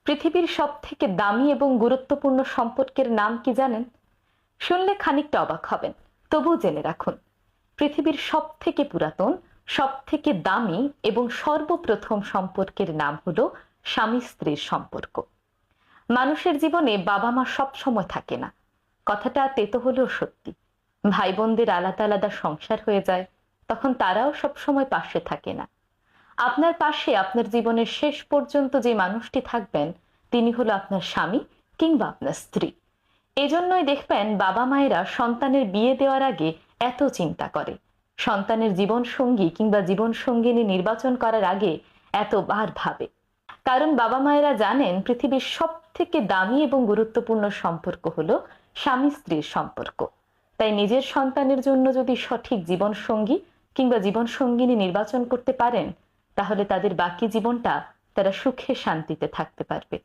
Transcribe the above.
পৃথিবীর সবথেকে দামি এবং গুরুত্বপূর্ণ সম্পর্কের নাম কি জানেন? শুনলে খানিকটা অবাক হবেন, তবুও জেনে রাখুন। পৃথিবীর সবথেকে পুরাতন, সবথেকে দামি এবং সর্বপ্রথম সম্পর্কের নাম হলো স্বামী স্ত্রীর সম্পর্ক। মানুষের জীবনে বাবা মা সব সময় থাকে না, কথাটা তেতো হলেও সত্যি। ভাই বোনদের আলাদা আলাদা সংসার হয়ে যায়, তখন তারাও সব সময় পাশে থাকে না। আপনার পাশে আপনার জীবনের শেষ পর্যন্ত যে মানুষটি থাকবেন, তিনি হলো আপনার স্বামী কিংবা আপনার স্ত্রী। এজন্যই দেখবেন বাবা মায়েরা সন্তানের বিয়ে দেওয়ার আগে এত চিন্তা করে, সন্তানের জীবন সঙ্গী কিংবা জীবন সঙ্গিনী নির্বাচন করার আগে এতবার ভাবে। কারণ বাবা মায়েরা জানেন পৃথিবীর সব থেকে দামি এবং গুরুত্বপূর্ণ সম্পর্ক হলো স্বামী স্ত্রীর সম্পর্ক। তাই নিজের সন্তানের জন্য যদি সঠিক জীবন সঙ্গী কিংবা জীবন সঙ্গিনী নির্বাচন করতে পারেন, তাহলে তাদের বাকি জীবনটা তারা সুখে শান্তিতে থাকতে পারবে।